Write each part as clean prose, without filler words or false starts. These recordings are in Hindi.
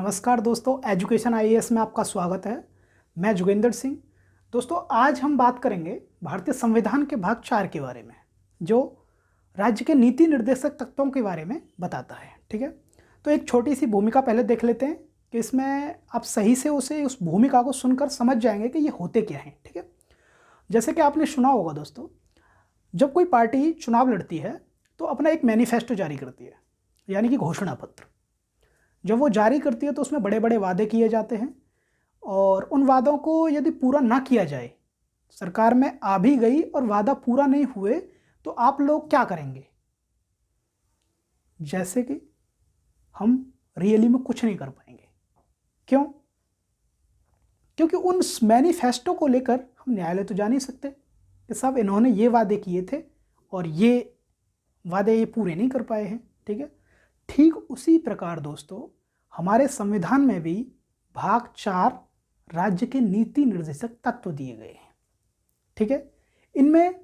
नमस्कार दोस्तों, एजुकेशन आईएएस में आपका स्वागत है। मैं जोगेंद्र सिंह। दोस्तों, आज हम बात करेंगे भारतीय संविधान के भाग 4 के बारे में, जो राज्य के नीति निर्देशक तत्वों के बारे में बताता है। ठीक है, तो एक छोटी सी भूमिका पहले देख लेते हैं कि इसमें आप सही से उस भूमिका को सुनकर समझ जाएंगे कि ये होते क्या हैं। ठीक है, जैसे कि आपने सुना होगा दोस्तों, जब कोई पार्टी चुनाव लड़ती है तो अपना एक मैनिफेस्टो जारी करती है, यानी कि घोषणा पत्र। जब वो जारी करती है तो उसमें बड़े बड़े वादे किए जाते हैं, और उन वादों को यदि पूरा ना किया जाए, सरकार में आ भी गई और वादा पूरा नहीं हुए, तो आप लोग क्या करेंगे? जैसे कि हम रियली में कुछ नहीं कर पाएंगे। क्यों? क्योंकि उन मैनिफेस्टो को लेकर हम न्यायालय तो जा नहीं सकते कि साहब इन्होंने ये वादे किए थे और ये वादे ये पूरे नहीं कर पाए हैं। ठीक है, ठीक उसी प्रकार दोस्तों हमारे संविधान में भी भाग 4 राज्य के नीति निर्देशक तत्व दिए गए हैं। ठीक है, इनमें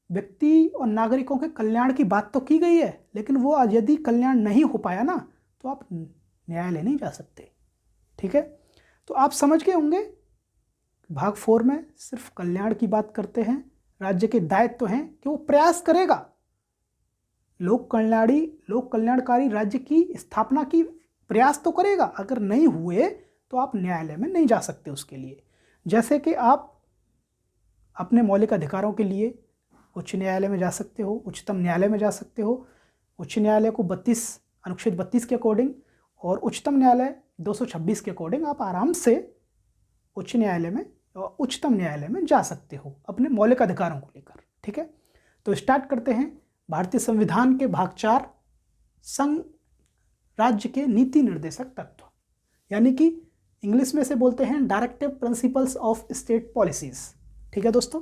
व्यक्ति और नागरिकों के कल्याण की बात तो की गई है, लेकिन वो यदि कल्याण नहीं हो पाया ना, तो आप न्यायालय नहीं जा सकते। ठीक है, तो आप समझ गए होंगे भाग 4 में सिर्फ कल्याण की बात करते हैं। राज्य के दायित्व हैं कि वो प्रयास करेगा लोक कल्याणकारी राज्य की स्थापना की प्रयास तो करेगा। अगर नहीं हुए तो आप न्यायालय में नहीं जा सकते उसके लिए। जैसे कि आप अपने मौलिक अधिकारों के लिए उच्च न्यायालय में जा सकते हो, उच्चतम न्यायालय में जा सकते हो। उच्च न्यायालय को अनुच्छेद 32 के अकॉर्डिंग और उच्चतम न्यायालय 226 के अकॉर्डिंग आप आराम से उच्चतम न्यायालय में जा सकते हो अपने मौलिक अधिकारों को लेकर। ठीक है, तो स्टार्ट करते हैं भारतीय संविधान के भाग 4 संघ राज्य के नीति निर्देशक तत्व, यानी कि इंग्लिश में से बोलते हैं directive principles of state policies. ठीक है दोस्तों,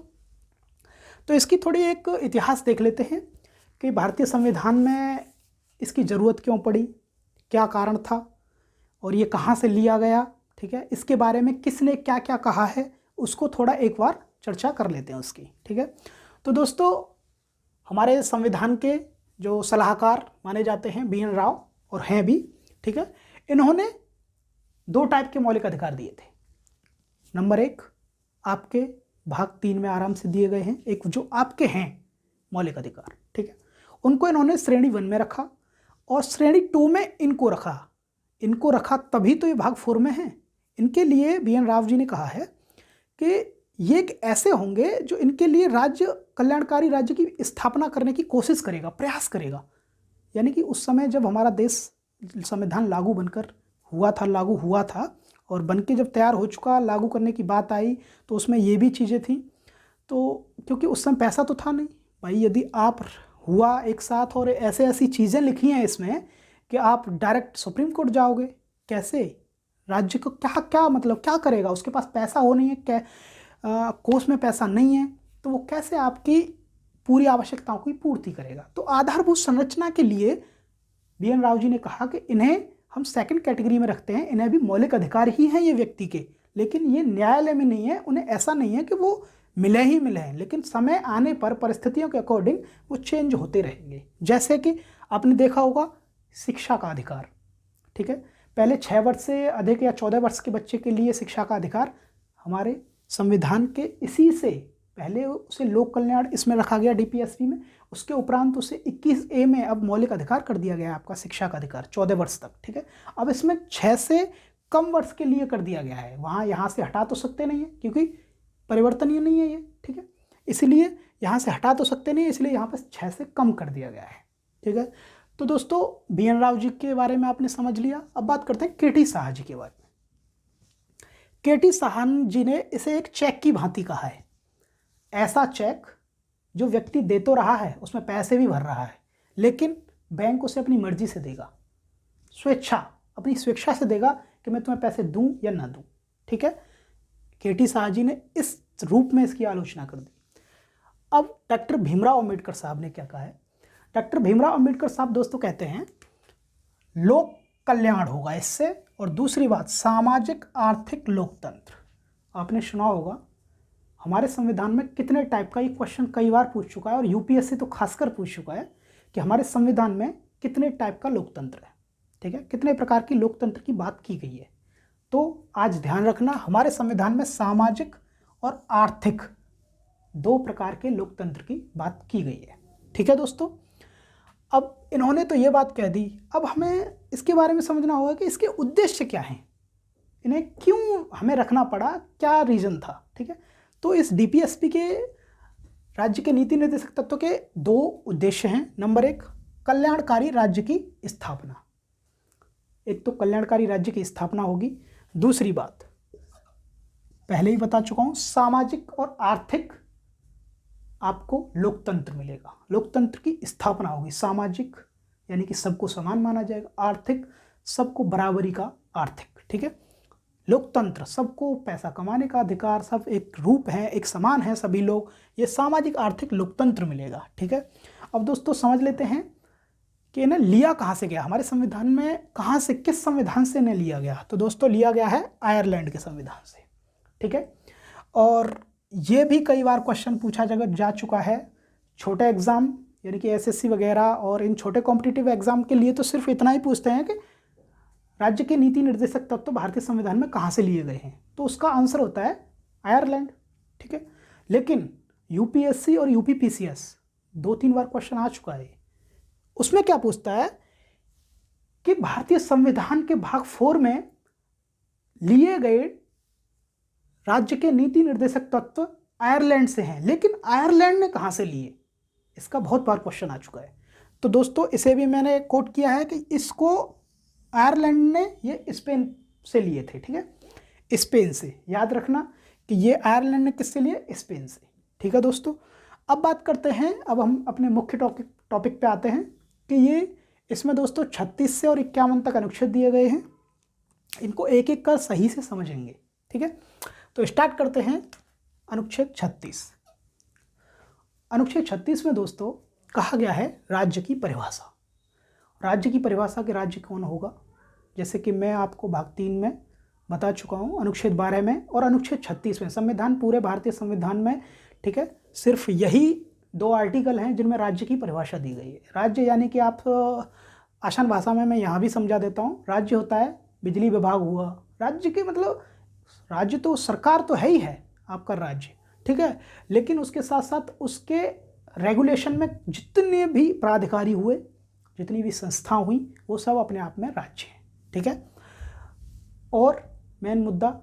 तो इसकी थोड़ी एक इतिहास देख लेते हैं कि भारतीय संविधान में इसकी ज़रूरत क्यों पड़ी, क्या कारण था और ये कहाँ से लिया गया। ठीक है, इसके बारे में किसने क्या क्या कहा है, उसको थोड़ा एक बार चर्चा कर लेते हैं उसकी। ठीक है, तो दोस्तों हमारे संविधान के जो सलाहकार माने जाते हैं BN राव, और हैं भी। ठीक है, इन्होंने 2 टाइप के मौलिक अधिकार दिए थे। नंबर 1 आपके भाग 3 में आराम से दिए गए हैं, एक जो आपके हैं मौलिक अधिकार। ठीक है, उनको इन्होंने श्रेणी 1 में रखा और श्रेणी 2 में इनको रखा तभी तो ये भाग 4 में है। इनके लिए BN राव जी ने कहा है कि ये ऐसे होंगे जो इनके लिए कल्याणकारी राज्य की स्थापना करने की कोशिश करेगा, प्रयास करेगा। यानी कि उस समय जब हमारा देश संविधान लागू हुआ था और बनके जब तैयार हो चुका, लागू करने की बात आई, तो उसमें ये भी चीज़ें थी। तो क्योंकि उस समय पैसा तो था नहीं भाई, यदि आप हुआ एक साथ और ऐसी चीज़ें लिखी हैं इसमें कि आप डायरेक्ट सुप्रीम कोर्ट जाओगे, कैसे? राज्य को क्या मतलब क्या करेगा? उसके पास पैसा हो नहीं है, कोष में पैसा नहीं है, तो वो कैसे आपकी पूरी आवश्यकताओं की पूर्ति करेगा? तो आधारभूत संरचना के लिए BN राव जी ने कहा कि इन्हें हम सेकंड कैटेगरी में रखते हैं, इन्हें भी मौलिक अधिकार ही हैं ये व्यक्ति के, लेकिन ये न्यायालय में नहीं है। उन्हें ऐसा नहीं है कि वो मिले हैं, लेकिन समय आने पर परिस्थितियों के अकॉर्डिंग वो चेंज होते रहेंगे। जैसे कि आपने देखा होगा शिक्षा का अधिकार। ठीक है, पहले 6 वर्ष से अधिक या 14 वर्ष के बच्चे के लिए शिक्षा का अधिकार हमारे संविधान के इसी से पहले उसे लोक कल्याण इसमें रखा गया DPSP में, उसके उपरांत उसे 21A में अब मौलिक अधिकार कर दिया गया है आपका शिक्षा का अधिकार 14 वर्ष तक। ठीक है, अब इसमें 6 से कम वर्ष के लिए कर दिया गया है। यहाँ से हटा तो सकते नहीं है क्योंकि परिवर्तनीय नहीं है ये। ठीक है, इसलिए यहाँ से हटा तो सकते नहीं है, इसलिए यहाँ पर 6 से कम कर दिया गया है। ठीक है, तो दोस्तों BN राव जी के बारे में आपने समझ लिया। अब बात करते हैं KT साहा जी के बारे में। KT साहा जी ने इसे एक चेक की भांति कहा है। ऐसा चेक जो व्यक्ति दे तो रहा है, उसमें पैसे भी भर रहा है, लेकिन बैंक उसे अपनी मर्जी से देगा, अपनी स्वेच्छा से देगा कि मैं तुम्हें पैसे दूं या ना दूं। ठीक है, KT साहा जी ने इस रूप में इसकी आलोचना कर दी। अब डॉक्टर भीमराव अंबेडकर साहब ने क्या कहा है? डॉक्टर भीमराव अंबेडकर साहब दोस्तों कहते हैं लोक कल्याण होगा इससे, और दूसरी बात सामाजिक आर्थिक लोकतंत्र। आपने सुना होगा हमारे संविधान में कितने टाइप का, ये क्वेश्चन कई बार पूछ चुका है और UPSC तो खासकर पूछ चुका है कि हमारे संविधान में कितने टाइप का लोकतंत्र है। ठीक है, कितने प्रकार की लोकतंत्र की बात की गई है। तो आज ध्यान रखना, हमारे संविधान में सामाजिक और आर्थिक 2 प्रकार के लोकतंत्र की बात की गई है। ठीक है दोस्तों, अब इन्होंने तो ये बात कह दी, अब हमें इसके बारे में समझना होगा कि इसके उद्देश्य क्या हैं, इन्हें क्यों हमें रखना पड़ा, क्या रीज़न था। ठीक है, तो इस डीपीएसपी के राज्य के नीति निर्देशक तत्व के 2 उद्देश्य हैं। नंबर 1, कल्याणकारी राज्य की स्थापना। एक तो कल्याणकारी राज्य की स्थापना होगी, दूसरी बात पहले ही बता चुका हूं, सामाजिक और आर्थिक आपको लोकतंत्र मिलेगा, लोकतंत्र की स्थापना होगी। सामाजिक यानी कि सबको समान माना जाएगा, आर्थिक सबको बराबरी का आर्थिक। ठीक है, लोकतंत्र सबको पैसा कमाने का अधिकार, सब एक रूप है, एक समान है सभी लोग, ये सामाजिक आर्थिक लोकतंत्र मिलेगा। ठीक है, अब दोस्तों समझ लेते हैं कि इन्हें लिया कहाँ से गया, हमारे संविधान में कहाँ से, किस संविधान से इन्हें लिया गया। तो दोस्तों लिया गया है आयरलैंड के संविधान से। ठीक है, और ये भी कई बार क्वेश्चन पूछा जा चुका है छोटे एग्जाम यानी कि एसएससी वगैरह, और इन छोटे कॉम्पिटिटिव एग्जाम के लिए तो सिर्फ इतना ही पूछते हैं कि राज्य के नीति निर्देशक तत्व भारतीय संविधान में कहाँ से लिए गए हैं, तो उसका आंसर होता है आयरलैंड। ठीक है, लेकिन यूपीएससी और यूपीपीसीएस 2-3 बार क्वेश्चन आ चुका है, उसमें क्या पूछता है कि भारतीय संविधान के भाग 4 में लिए गए राज्य के नीति निर्देशक तत्व आयरलैंड से हैं, लेकिन आयरलैंड ने कहाँ से लिए, इसका बहुत बार क्वेश्चन आ चुका है। तो दोस्तों इसे भी मैंने कोट किया है कि इसको आयरलैंड ने ये स्पेन से लिए थे। ठीक है, स्पेन से, याद रखना कि ये आयरलैंड ने किससे लिए, स्पेन से। ठीक है दोस्तों, अब बात करते हैं, अब हम अपने मुख्य टॉपिक पे आते हैं कि ये इसमें दोस्तों 36 से और 51 तक अनुच्छेद दिए गए हैं, इनको एक एक कर सही से समझेंगे। ठीक है, तो स्टार्ट करते हैं अनुच्छेद 36। अनुच्छेद 36 में दोस्तों कहा गया है राज्य की परिभाषा। राज्य की परिभाषा के राज्य कौन होगा, जैसे कि मैं आपको भाग 3 में बता चुका हूँ, अनुच्छेद 12 में और अनुच्छेद 36 में। संविधान, पूरे भारतीय संविधान में, ठीक है, सिर्फ यही 2 आर्टिकल हैं जिनमें राज्य की परिभाषा दी गई है। राज्य यानी कि आप आसान भाषा में मैं यहाँ भी समझा देता हूँ, राज्य होता है बिजली विभाग हुआ, राज्य के मतलब राज्य तो सरकार तो है ही है आपका राज्य। ठीक है, लेकिन उसके साथ साथ उसके रेगुलेशन में जितने भी प्राधिकारी हुए, जितनी भी संस्था हुई, वो सब अपने आप में राज्य हैं। ठीक है, और मेन मुद्दा,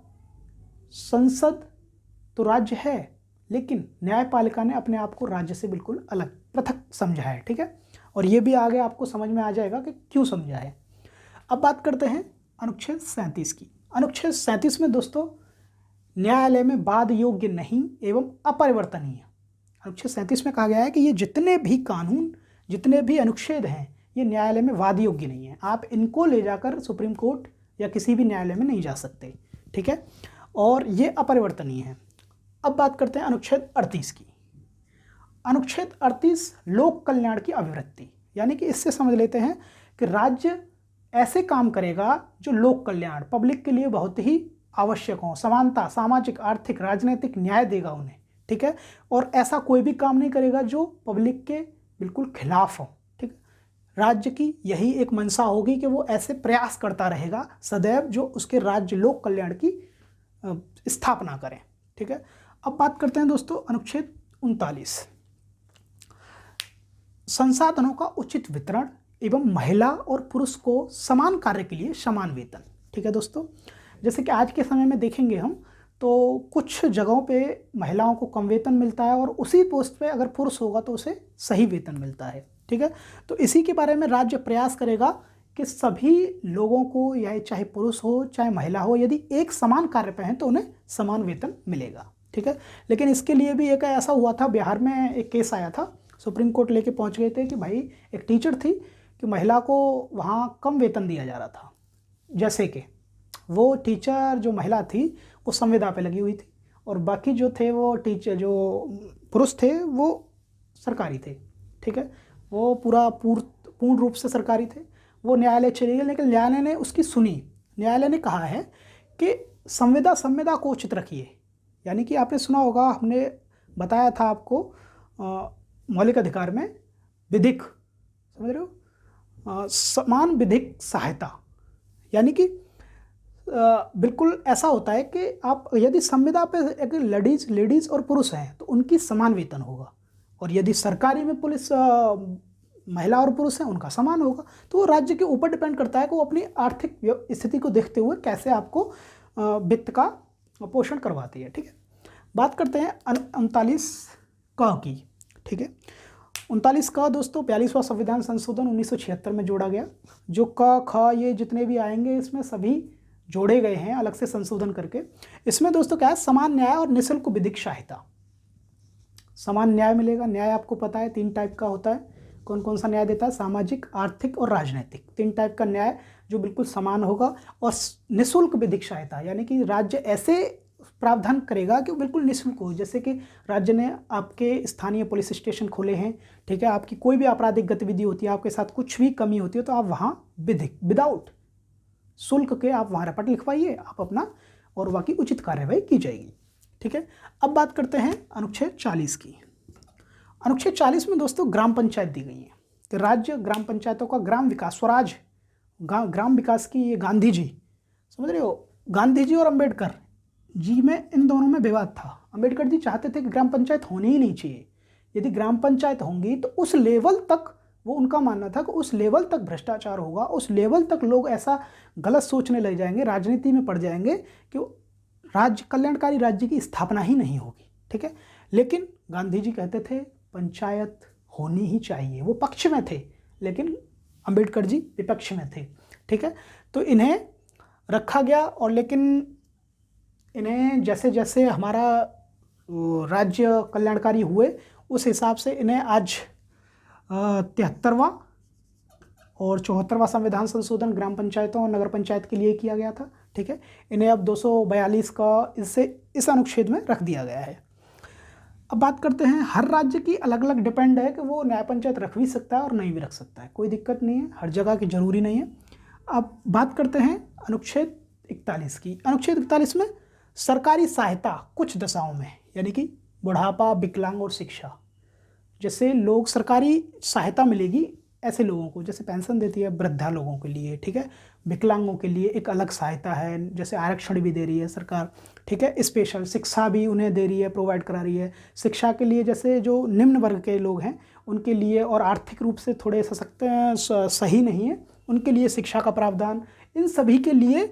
संसद तो राज्य है, लेकिन न्यायपालिका ने अपने आप को राज्य से बिल्कुल अलग, पृथक समझा है। ठीक है, और ये भी आगे आपको समझ में आ जाएगा कि क्यों समझा है। अब बात करते हैं अनुच्छेद 37 की। अनुच्छेद 37 में दोस्तों न्यायालय में वाद योग्य नहीं एवं अपरिवर्तनीय। अनुच्छेद 37 में कहा गया है कि ये जितने भी कानून, जितने भी अनुच्छेद हैं, ये न्यायालय में वाद योग्य नहीं है, आप इनको ले जाकर सुप्रीम कोर्ट या किसी भी न्यायालय में नहीं जा सकते। ठीक है, और ये अपरिवर्तनीय है। अब बात करते हैं अनुच्छेद 38 की। अनुच्छेद 38 लोक कल्याण की अभिवृत्ति, यानी कि इससे समझ लेते हैं कि राज्य ऐसे काम करेगा जो लोक कल्याण, पब्लिक के लिए बहुत ही आवश्यक हो, समानता, सामाजिक, आर्थिक, राजनीतिक न्याय देगा उन्हें। ठीक है, और ऐसा कोई भी काम नहीं करेगा जो पब्लिक के बिल्कुल खिलाफ हो। ठीक है, राज्य की यही एक मंशा होगी कि वो ऐसे प्रयास करता रहेगा सदैव जो उसके राज्य लोक कल्याण की स्थापना करें। ठीक है, अब बात करते हैं दोस्तों अनुच्छेद 39, संसाधनों का उचित वितरण एवं महिला और पुरुष को समान कार्य के लिए समान वेतन। ठीक है दोस्तों, जैसे कि आज के समय में देखेंगे हम, तो कुछ जगहों पे महिलाओं को कम वेतन मिलता है और उसी पोस्ट पे अगर पुरुष होगा तो उसे सही वेतन मिलता है। ठीक है, तो इसी के बारे में राज्य प्रयास करेगा कि सभी लोगों को, या चाहे पुरुष हो चाहे महिला हो, यदि एक समान कार्य पे हैं तो उन्हें समान वेतन मिलेगा। ठीक है, लेकिन इसके लिए भी एक ऐसा हुआ था, बिहार में एक केस आया था, सुप्रीम कोर्ट लेके पहुंच गए थे कि भाई एक टीचर थी कि महिला को वहाँ कम वेतन दिया जा रहा था। जैसे कि वो टीचर जो महिला थी वो संविदा पे लगी हुई थी और बाकी जो थे वो टीचर, जो पुरुष थे वो सरकारी थे। ठीक है, वो पूर्ण रूप से सरकारी थे। वो न्यायालय चले गए, लेकिन न्यायालय ने उसकी सुनी। न्यायालय ने कहा है कि संविदा को उचित रखिए, यानी कि आपने सुना होगा, हमने बताया था आपको मौलिक अधिकार में विधिक, समझ रहे हो, समान विधिक सहायता, यानी कि बिल्कुल ऐसा होता है कि आप यदि संविदा पे एक लेडीज और पुरुष हैं तो उनकी समान वेतन होगा, और यदि सरकारी में पुलिस महिला और पुरुष हैं उनका समान होगा। तो वो राज्य के ऊपर डिपेंड करता है कि वो अपनी आर्थिक स्थिति को देखते हुए कैसे आपको वित्त का पोषण करवाती है। ठीक है, बात करते हैं 39 क की। ठीक है, 39 का दोस्तों 42वां संविधान संशोधन 1976 में जोड़ा गया। जो क ख ये जितने भी आएंगे इसमें सभी जोड़े गए हैं अलग से संशोधन करके। इसमें दोस्तों क्या है, समान न्याय और निःशुल्क विधिक सहायता। समान न्याय मिलेगा। न्याय आपको पता है 3 टाइप का होता है। कौन कौन सा न्याय देता है? सामाजिक, आर्थिक और राजनीतिक। 3 टाइप का न्याय जो बिल्कुल समान होगा। और निःशुल्क विधिक सहायता, यानी कि राज्य ऐसे प्रावधान करेगा कि वो बिल्कुल निःशुल्क हो। जैसे कि राज्य ने आपके स्थानीय पुलिस स्टेशन खोले हैं, ठीक है, आपकी कोई भी आपराधिक गतिविधि होती है, आपके साथ कुछ भी कमी होती है तो आप वहाँ विदाउट शुल्क के आप वहाँ रिपोर्ट लिखवाइए, आप अपना, और बाकी उचित कार्यवाही की जाएगी। ठीक है, अब बात करते हैं अनुच्छेद 40 की। अनुच्छेद 40 में दोस्तों ग्राम पंचायत दी गई है कि राज्य ग्राम पंचायतों का ग्राम विकास, स्वराज ग्राम विकास की, ये गांधी जी, समझ रहे हो, गांधी जी और अंबेडकर जी में, इन दोनों में विवाद था। अंबेडकर जी चाहते थे कि ग्राम पंचायत होनी ही नहीं चाहिए। यदि ग्राम पंचायत होंगी तो उस लेवल तक, वो उनका मानना था कि उस लेवल तक भ्रष्टाचार होगा, उस लेवल तक लोग ऐसा गलत सोचने लग जाएंगे, राजनीति में पड़ जाएंगे कि राज्य, कल्याणकारी राज्य की स्थापना ही नहीं होगी। ठीक है, लेकिन गांधी जी कहते थे पंचायत होनी ही चाहिए, वो पक्ष में थे, लेकिन अंबेडकर जी विपक्ष में थे। ठीक है, तो इन्हें रखा गया, और लेकिन इन्हें जैसे जैसे हमारा राज्य कल्याणकारी हुए उस हिसाब से इन्हें आज 73वां और 74वां संविधान संशोधन ग्राम पंचायतों और नगर पंचायत के लिए किया गया था। ठीक है, इन्हें अब 242 का इस अनुच्छेद में रख दिया गया है। अब बात करते हैं, हर राज्य की अलग अलग डिपेंड है कि वो न्याय पंचायत रख भी सकता है और नहीं भी रख सकता है, कोई दिक्कत नहीं है, हर जगह की जरूरी नहीं है। अब बात करते हैं अनुच्छेद 41 की। अनुच्छेद 41 में सरकारी सहायता कुछ दशाओं में, यानी कि बुढ़ापा, विकलांग और शिक्षा, जैसे लोग सरकारी सहायता मिलेगी ऐसे लोगों को, जैसे पेंशन देती है वृद्धा लोगों के लिए। ठीक है, विकलांगों के लिए एक अलग सहायता है, जैसे आरक्षण भी दे रही है सरकार। ठीक है, स्पेशल शिक्षा भी उन्हें दे रही है, प्रोवाइड करा रही है। शिक्षा के लिए जैसे जो निम्न वर्ग के लोग हैं उनके लिए, और आर्थिक रूप से थोड़े सशक्त सही नहीं है, उनके लिए शिक्षा का प्रावधान, इन सभी के लिए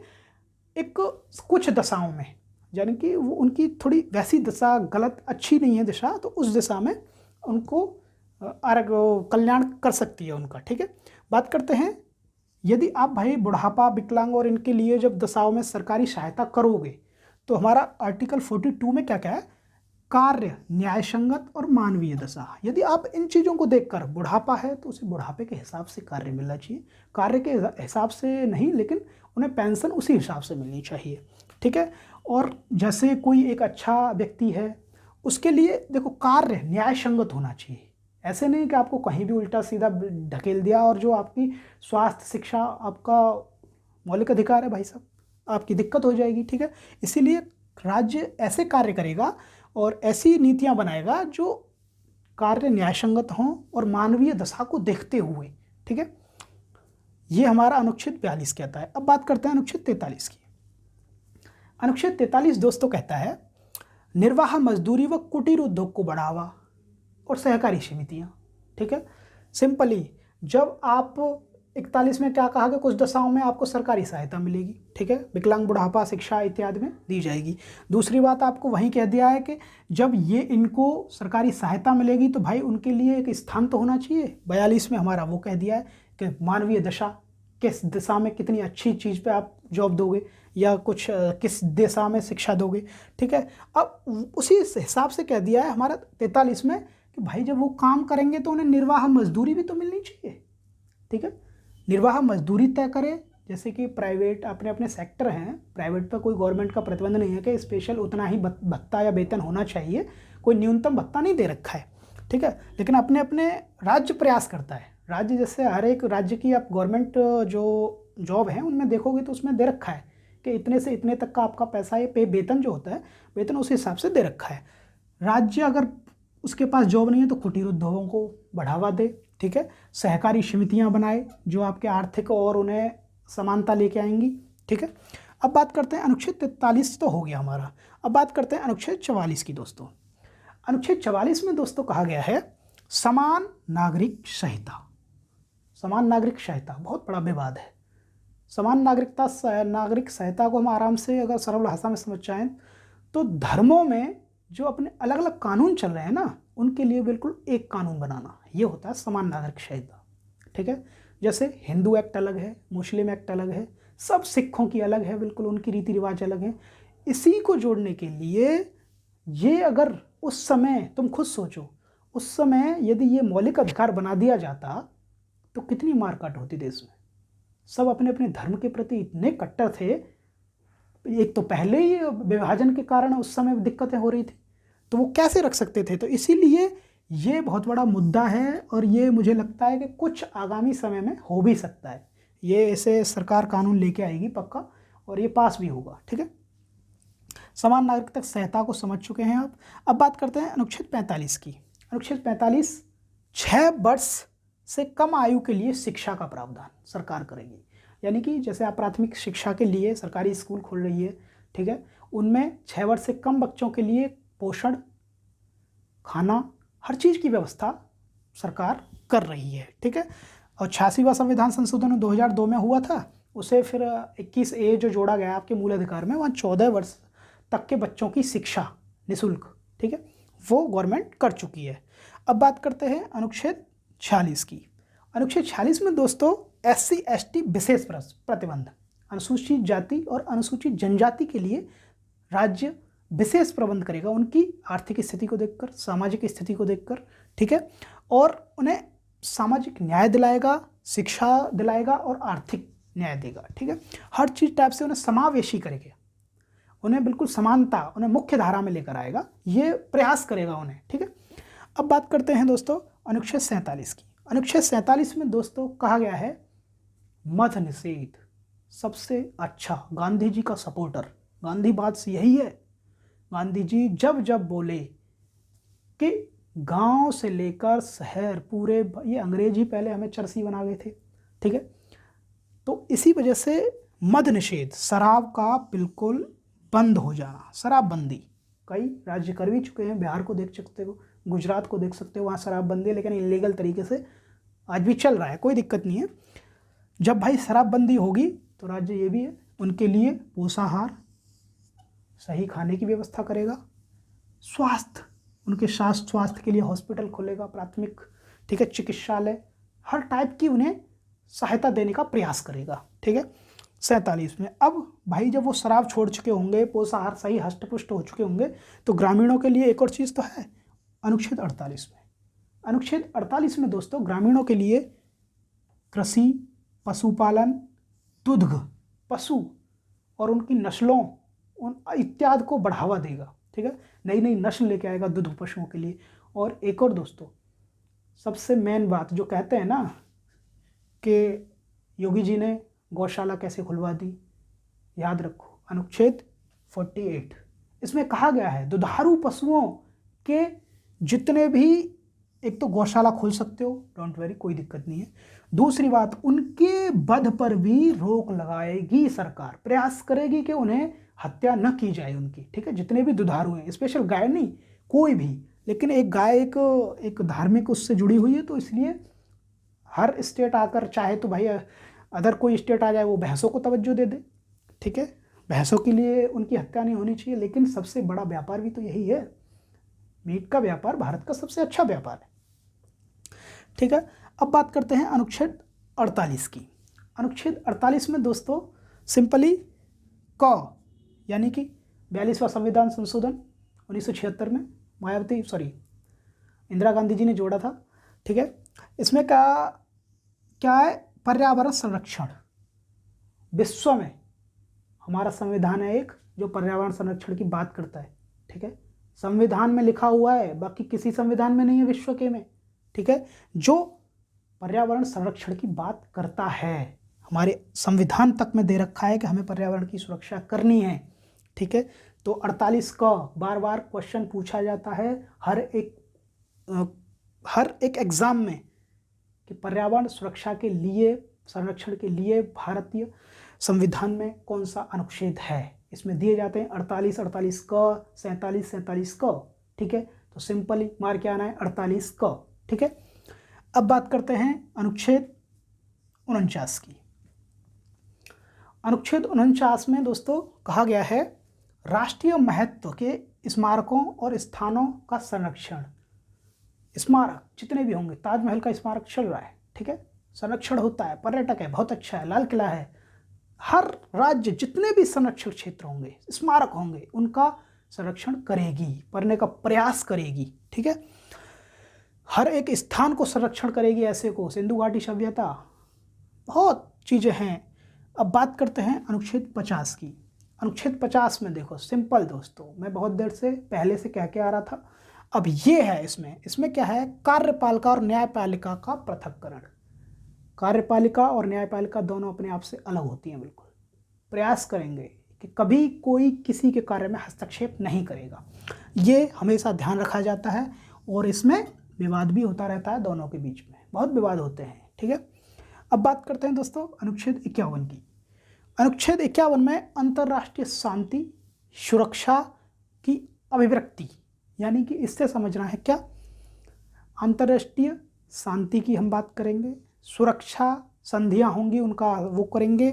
एक कुछ दशाओं में, यानी कि वो उनकी थोड़ी वैसी दशा गलत अच्छी नहीं है दिशा, तो उस दिशा में उनको कल्याण कर सकती है उनका। ठीक है, बात करते हैं, यदि आप भाई बुढ़ापा, विकलांग और इनके लिए जब दशाओं में सरकारी सहायता करोगे तो हमारा आर्टिकल 42 में क्या क्या है, कार्य, न्यायसंगत और मानवीय दशा। यदि आप इन चीज़ों को देखकर, बुढ़ापा है तो उसे बुढ़ापे के हिसाब से कार्य मिलना चाहिए, कार्य के हिसाब से नहीं, लेकिन उन्हें पेंशन उसी हिसाब से मिलनी चाहिए। ठीक है, और जैसे कोई एक अच्छा व्यक्ति है उसके लिए देखो कार्य न्यायसंगत होना चाहिए, ऐसे नहीं कि आपको कहीं भी उल्टा सीधा ढकेल दिया, और जो आपकी स्वास्थ्य, शिक्षा आपका मौलिक अधिकार है भाई साहब, आपकी दिक्कत हो जाएगी। ठीक है, इसीलिए राज्य ऐसे कार्य करेगा और ऐसी नीतियां बनाएगा जो कार्य न्यायसंगत हों और मानवीय दशा को देखते हुए। ठीक है, ये हमारा अनुच्छेद 42 कहता है। अब बात करते हैं अनुच्छेद 43 की। अनुच्छेद 43 दोस्तों कहता है, निर्वाह मजदूरी व कुटीर उद्योग को बढ़ावा और सहकारी समितियाँ। ठीक है, सिंपली जब आप 41 में क्या कहा कि कुछ दशाओं में आपको सरकारी सहायता मिलेगी। ठीक है, विकलांग, बुढ़ापा, शिक्षा इत्यादि में दी जाएगी। दूसरी बात आपको वहीं कह दिया है कि जब ये इनको सरकारी सहायता मिलेगी तो भाई उनके लिए एक स्थान तो होना चाहिए। 42 में हमारा वो कह दिया है कि मानवीय दशा, किस दिशा में कितनी अच्छी चीज़ पे आप जॉब दोगे, या कुछ किस दिशा में शिक्षा दोगे। ठीक है, अब उसी हिसाब से कह दिया है हमारा 43 में कि भाई जब वो काम करेंगे तो उन्हें निर्वाह मजदूरी भी तो मिलनी चाहिए। ठीक है, निर्वाह मजदूरी तय करें, जैसे कि प्राइवेट अपने अपने सेक्टर हैं, प्राइवेट पर कोई गवर्नमेंट का प्रतिबंध नहीं है कि स्पेशल उतना ही भत्ता या वेतन होना चाहिए, कोई न्यूनतम भत्ता नहीं दे रखा है। ठीक है, लेकिन अपने अपने राज्य प्रयास करता है, राज्य जैसे हर एक राज्य की आप गवर्नमेंट जो जॉब है उनमें देखोगे तो उसमें दे रखा है कि इतने से इतने तक का आपका पैसा, ये पे वेतन जो होता है, वेतन उस हिसाब से दे रखा है। राज्य अगर उसके पास जॉब नहीं है तो कुटीर उद्योगों को बढ़ावा दे। ठीक है। सहकारी समितियां बनाए जो आपके आर्थिक और उन्हें समानता लेके आएंगी, ठीक है। अब बात करते हैं अनुच्छेद 43 तो हो गया हमारा। अब बात करते हैं अनुच्छेद 44 की दोस्तों। अनुच्छेद 44 में दोस्तों कहा गया है समान नागरिक संहिता। समान नागरिक संहिता बहुत बड़ा विवाद है। समान नागरिक संहिता को हम आराम से अगर सरल भाषा में समझ जाएं तो धर्मों में जो अपने अलग अलग कानून चल रहे हैं ना, उनके लिए बिल्कुल एक कानून बनाना, ये होता है समान नागरिक संहिता, ठीक है। जैसे हिंदू एक्ट अलग है, मुस्लिम एक्ट अलग है, सब सिखों की अलग है, बिल्कुल उनकी रीति रिवाज अलग है। इसी को जोड़ने के लिए ये अगर उस समय तुम खुद सोचो, उस समय यदि ये मौलिक अधिकार बना दिया जाता तो कितनी मारकाट होती देश में। सब अपने अपने धर्म के प्रति इतने कट्टर थे, एक तो पहले ही विभाजन के कारण उस समय दिक्कतें हो रही थी, तो वो कैसे रख सकते थे। तो इसीलिए ये बहुत बड़ा मुद्दा है और ये मुझे लगता है कि कुछ आगामी समय में हो भी सकता है। ये ऐसे सरकार कानून लेके आएगी पक्का, और ये पास भी होगा, ठीक है। समान नागरिकता संहिता को समझ चुके हैं आप। अब बात करते हैं अनुच्छेद 45 की। अनुच्छेद 45 6 वर्ष से कम आयु के लिए शिक्षा का प्रावधान सरकार करेगी। यानी कि जैसे आप प्राथमिक शिक्षा के लिए सरकारी स्कूल खोल रही है, ठीक है, उनमें 6 वर्ष से कम बच्चों के लिए पोषण, खाना, हर चीज़ की व्यवस्था सरकार कर रही है, ठीक है। और 86वां संविधान संशोधन 2002 में हुआ था, उसे फिर 21A जो जोड़ा गया आपके मूल अधिकार में, वहाँ 14 वर्ष तक के बच्चों की शिक्षा निःशुल्क, ठीक है, वो गवर्नमेंट कर चुकी है। अब बात करते हैं अनुच्छेद 46 की। अनुच्छेद 46 में दोस्तों SC ST विशेष प्रतिबंध, अनुसूचित जाति और अनुसूचित जनजाति के लिए राज्य विशेष प्रबंध करेगा, उनकी आर्थिक स्थिति को देखकर, सामाजिक स्थिति को देखकर, ठीक है, और उन्हें सामाजिक न्याय दिलाएगा, शिक्षा दिलाएगा और आर्थिक न्याय देगा, ठीक है। हर चीज़ टाइप से उन्हें समावेशी करेगा, उन्हें बिल्कुल समानता, उन्हें मुख्य धारा में लेकर आएगा, ये प्रयास करेगा उन्हें, ठीक है। अब बात करते हैं दोस्तों अनुच्छेद 47 की। अनुच्छेद 47 में दोस्तों कहा गया है मद्य निषेध। सबसे अच्छा गांधी जी का सपोर्टर, गांधीवाद से यही है। गांधी जी जब जब बोले कि गांव से लेकर शहर पूरे, ये अंग्रेज ही पहले हमें चरसी बना गए थे, ठीक है, तो इसी वजह से मद्य निषेध, शराब का बिल्कुल बंद हो जाना, शराबबंदी कई राज्य कर भी चुके हैं। बिहार को देख सकते हो, गुजरात को देख सकते हो, वहाँ शराबबंदी है, लेकिन इलीगल तरीके से आज भी चल रहा है, कोई दिक्कत नहीं है। जब भाई शराबबंदी होगी तो राज्य ये भी है उनके लिए पोषाहार, सही खाने की व्यवस्था करेगा, स्वास्थ्य, उनके स्वास्थ्य के लिए हॉस्पिटल खोलेगा प्राथमिक, ठीक है, चिकित्सालय, हर टाइप की उन्हें सहायता देने का प्रयास करेगा, ठीक है। 47 में अब भाई जब वो शराब छोड़ चुके होंगे, पोषाहार सही हष्टपुष्ट हो चुके होंगे, तो ग्रामीणों के लिए एक और चीज़ तो है अनुच्छेद 48 में। अनुच्छेद 48 में दोस्तों ग्रामीणों के लिए कृषि, पशुपालन, दुग्ध, पशु और उनकी नस्लों उन इत्यादि को बढ़ावा देगा, ठीक है, नई नई नस्ल लेके आएगा दुग्ध पशुओं के लिए। और एक और दोस्तों सबसे मेन बात जो कहते हैं ना कि योगी जी ने गौशाला कैसे खुलवा दी, याद रखो अनुच्छेद 48, इसमें कहा गया है दुधारू पशुओं के जितने भी, एक तो गौशाला खोल सकते हो, डोंट वरी, कोई दिक्कत नहीं है। दूसरी बात, उनके वध पर भी रोक लगाएगी सरकार, प्रयास करेगी कि उन्हें हत्या न की जाए उनकी, ठीक है, जितने भी दुधारू हैं, स्पेशल गाय नहीं, कोई भी, लेकिन एक गाय एक धार्मिक उससे जुड़ी हुई है, तो इसलिए हर स्टेट आकर चाहे तो भाई अदर कोई स्टेट आ जाए वो भैंसों को तवज्जो दे दे, ठीक है, भैंसों के लिए उनकी हत्या नहीं होनी चाहिए। लेकिन सबसे बड़ा व्यापार भी तो यही है, मीट का व्यापार भारत का सबसे अच्छा व्यापार है, ठीक है। अब बात करते हैं अनुच्छेद 48 की। अनुच्छेद 48 में दोस्तों सिंपली क यानी कि 42वां संविधान संशोधन 1976 में इंदिरा गांधी जी ने जोड़ा था, ठीक है। इसमें क्या है, पर्यावरण संरक्षण। विश्व में हमारा संविधान है एक जो पर्यावरण संरक्षण की बात करता है, ठीक है, संविधान में लिखा हुआ है, बाकी किसी संविधान में नहीं है विश्व के में, ठीक है, जो पर्यावरण संरक्षण की बात करता है। हमारे संविधान तक में दे रखा है कि हमें पर्यावरण की सुरक्षा करनी है, ठीक है। तो 48 का बार बार क्वेश्चन पूछा जाता है हर एक एग्जाम में कि पर्यावरण सुरक्षा के लिए, संरक्षण के लिए भारतीय संविधान में कौन सा अनुच्छेद है। इसमें दिए जाते हैं 48, 48 क, 47, 47 क, ठीक है। तो सिंपली मार के आना है 48 क, ठीक है। अब बात करते हैं अनुच्छेद 49 की। अनुच्छेद 49 में दोस्तों कहा गया है राष्ट्रीय महत्व के स्मारकों और स्थानों का संरक्षण। स्मारक जितने भी होंगे, ताजमहल का स्मारक चल रहा है, ठीक है, संरक्षण होता है, पर्यटक है, बहुत अच्छा है, लाल किला है, हर राज्य जितने भी संरक्षण क्षेत्र होंगे, स्मारक होंगे, उनका संरक्षण करेगी, करने का प्रयास करेगी, ठीक है। हर एक स्थान को संरक्षण करेगी, ऐसे को सिंधु घाटी सभ्यता, बहुत चीज़ें हैं। अब बात करते हैं अनुच्छेद 50 की। अनुच्छेद 50 में देखो सिंपल दोस्तों, मैं बहुत देर से पहले से कह के आ रहा था, अब ये है इसमें क्या है, कार्यपालिका और न्यायपालिका का पृथक्करण। कार्यपालिका और न्यायपालिका दोनों अपने आप से अलग होती हैं बिल्कुल। प्रयास करेंगे कि कभी कोई किसी के कार्य में हस्तक्षेप नहीं करेगा, ये हमेशा ध्यान रखा जाता है। और इसमें विवाद भी होता रहता है, दोनों के बीच में बहुत विवाद होते हैं, ठीक है। अब बात करते हैं दोस्तों अनुच्छेद 51 की। अनुच्छेद 51 में अंतर्राष्ट्रीय शांति सुरक्षा की अभिव्यक्ति, यानी कि इससे समझना है क्या, अंतर्राष्ट्रीय शांति की हम बात करेंगे, सुरक्षा संधियां होंगी उनका वो करेंगे,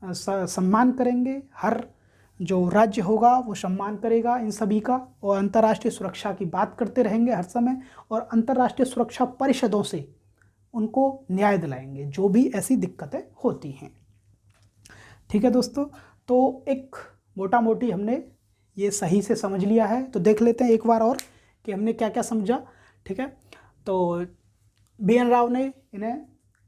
सम्मान करेंगे, हर जो राज्य होगा वो सम्मान करेगा इन सभी का, और अंतर्राष्ट्रीय सुरक्षा की बात करते रहेंगे हर समय, और अंतर्राष्ट्रीय सुरक्षा परिषदों से उनको न्याय दिलाएंगे जो भी ऐसी दिक्कतें होती हैं, ठीक है दोस्तों। तो एक मोटा मोटी हमने ये सही से समझ लिया है, तो देख लेते हैं एक बार और कि हमने क्या क्या समझा, ठीक है। तो BN राव ने इन्हें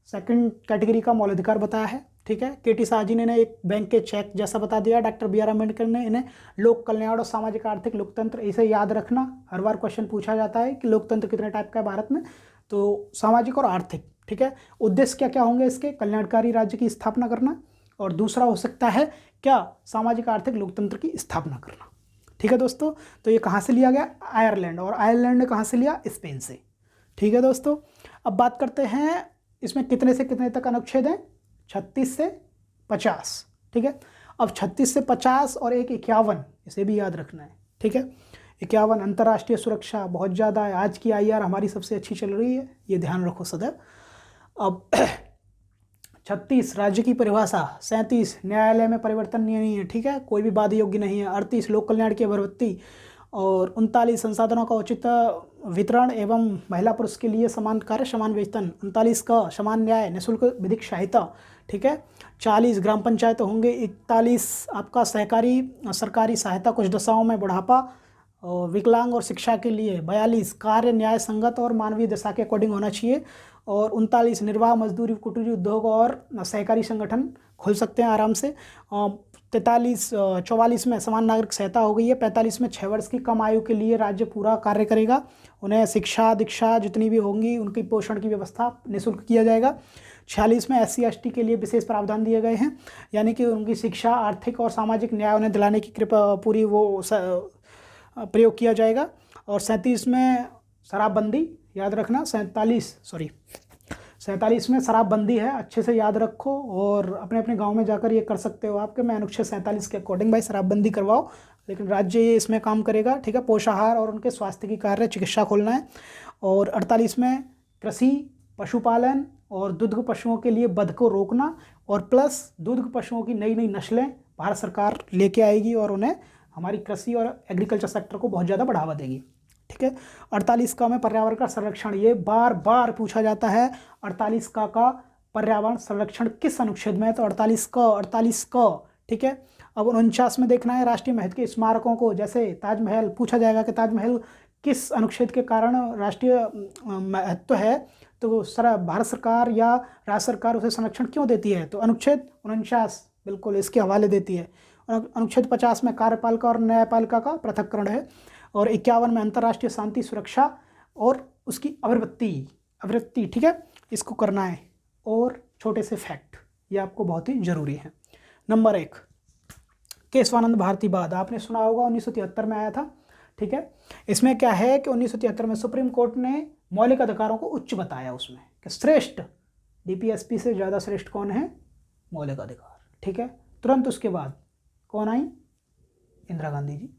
सेकंड कैटेगरी का मौलिकाधिकार बताया है, ठीक है। KT शाह जी ने एक बैंक के चेक जैसा बता दिया। डॉक्टर BR अम्बेडकर ने इन्हें लोक कल्याण और सामाजिक आर्थिक लोकतंत्र, इसे याद रखना, हर बार क्वेश्चन पूछा जाता है कि लोकतंत्र कितने टाइप का है भारत में, तो सामाजिक और आर्थिक, ठीक है। उद्देश्य क्या क्या होंगे इसके, कल्याणकारी राज्य की स्थापना करना, और दूसरा हो सकता है क्या, सामाजिक आर्थिक लोकतंत्र की स्थापना करना, ठीक है दोस्तों। तो ये कहाँ से लिया गया, आयरलैंड, और आयरलैंड ने कहाँ से लिया, स्पेन से, ठीक है दोस्तों। अब बात करते हैं इसमें कितने से कितने तक अनुच्छेद हैं, 36 से 50, ठीक है। अब 36 से 50 और एक 51, इसे भी याद रखना है, ठीक है। 51 अंतर्राष्ट्रीय सुरक्षा बहुत ज़्यादा है, आज की IR हमारी सबसे अच्छी चल रही है, ये ध्यान रखो सदैव। अब 36 राज्य की परिभाषा, 37 न्यायालय में परिवर्तन नहीं है, ठीक है, कोई भी वाद योग्य नहीं है, 38 लोक कल्याण की अभिव्यक्ति, और 39 संसाधनों का उचित वितरण एवं महिला पुरुष के लिए समान कार्य समान वेतन, 39 का समान न्याय निःशुल्क विधिक सहायता, ठीक है। 40 ग्राम पंचायत होंगे, 41 आपका सहकारी सरकारी सहायता कुछ दशाओं में बुढ़ापा और विकलांग और शिक्षा के लिए, 42 कार्य न्याय संगत और मानवीय दशा के अकॉर्डिंग होना चाहिए, और 39 निर्वाह मजदूरी कुटीर उद्योग और सहकारी संगठन खुल सकते हैं आराम से, 44 में समान नागरिक सहायता हो गई है, 45 में 6 वर्ष की कम आयु के लिए राज्य पूरा कार्य करेगा, उन्हें शिक्षा दीक्षा जितनी भी होंगी उनकी पोषण की व्यवस्था निःशुल्क किया जाएगा। 46 में SC ST के लिए विशेष प्रावधान दिए गए हैं, यानी कि उनकी शिक्षा आर्थिक और सामाजिक न्याय उन्हें दिलाने की कृपा पूरी वो प्रयोग किया जाएगा। और 37 में शराबबंदी, याद रखना, 47 में शराबबंदी है, अच्छे से याद रखो, और अपने अपने गांव में जाकर ये कर सकते हो आपके, मैं अनुच्छेद 47 के अकॉर्डिंग भाई शराबबंदी करवाओ, लेकिन राज्य ये इसमें काम करेगा, ठीक है। पोषाहार और उनके स्वास्थ्य की कार्य चिकित्सा खोलना है। और 48 में कृषि पशुपालन और दुग्ध पशुओं के लिए वध को रोकना, और प्लस दुग्ध पशुओं की नई नई नस्लें भारत सरकार लेके आएगी और उन्हें हमारी कृषि और एग्रीकल्चर सेक्टर को बहुत ज़्यादा बढ़ावा देगी, ठीक है। 48 का में पर्यावरण का संरक्षण, ये बार बार पूछा जाता है, 48 का पर्यावरण संरक्षण किस अनुच्छेद में है, तो 48 का, ठीक है। अब 49 में देखना है राष्ट्रीय महत्व के स्मारकों को, जैसे ताजमहल, पूछा जाएगा कि ताजमहल किस अनुच्छेद के कारण राष्ट्रीय महत्व है, तो भारत सरकार या राज्य सरकार उसे संरक्षण क्यों देती है, तो अनुच्छेद 49 बिल्कुल इसके हवाले देती है। अनुच्छेद 50 में कार्यपालिका और न्यायपालिका का पृथक्करण है, और 51 में अंतर्राष्ट्रीय शांति सुरक्षा और उसकी आवृत्ति, ठीक है, इसको करना है। और छोटे से फैक्ट, ये आपको बहुत ही जरूरी है। नंबर 1, केशवानंद भारतीवाद, आपने सुना होगा, 1973 में आया था, ठीक है। इसमें क्या है कि 1973 में सुप्रीम कोर्ट ने मौलिक अधिकारों को उच्च बताया उसमें, कि श्रेष्ठ डीपीएसपी से ज़्यादा श्रेष्ठ कौन है? मौलिक अधिकार। ठीक है, तुरंत उसके बाद कौन आई? इंदिरा गांधी जी।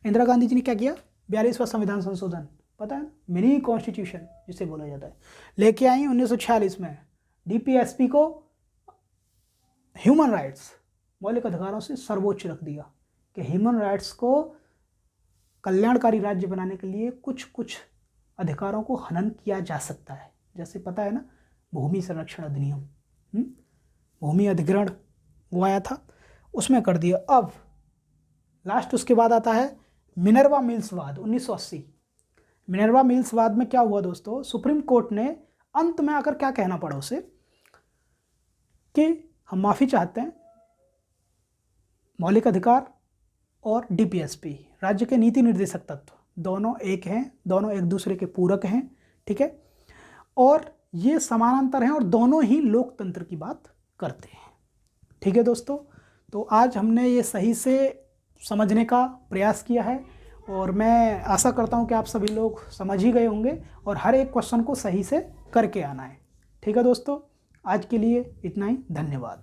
इंदिरा गांधी जी ने क्या किया? 42वां संविधान संशोधन, पता है, मिनी कॉन्स्टिट्यूशन जिसे बोला जाता है, लेके आई 1946 में। डीपीएसपी को ह्यूमन राइट्स, मौलिक अधिकारों से सर्वोच्च रख दिया कि ह्यूमन राइट्स को कल्याणकारी राज्य बनाने के लिए कुछ कुछ अधिकारों को हनन किया जा सकता है। जैसे पता है ना, भूमि संरक्षण अधिनियम, भूमि अधिग्रहण वो आया था, उसमें कर दिया। अब लास्ट उसके बाद आता है मिनर्वा मिल्स वाद 1980। मिनर्वा मिल्स वाद में क्या हुआ दोस्तों? सुप्रीम कोर्ट ने अंत में आकर क्या कहना पड़ा उसे कि हम माफ़ी चाहते हैं, मौलिक अधिकार और डीपीएसपी राज्य के नीति निर्देशक तत्व दोनों एक हैं, दोनों एक दूसरे के पूरक हैं। ठीक है, और ये समानांतर हैं और दोनों ही लोकतंत्र की बात करते हैं। ठीक है दोस्तों, तो आज हमने ये सही से समझने का प्रयास किया है और मैं आशा करता हूँ कि आप सभी लोग समझ ही गए होंगे और हर एक क्वेश्चन को सही से करके आना है। ठीक है दोस्तों, आज के लिए इतना ही, धन्यवाद।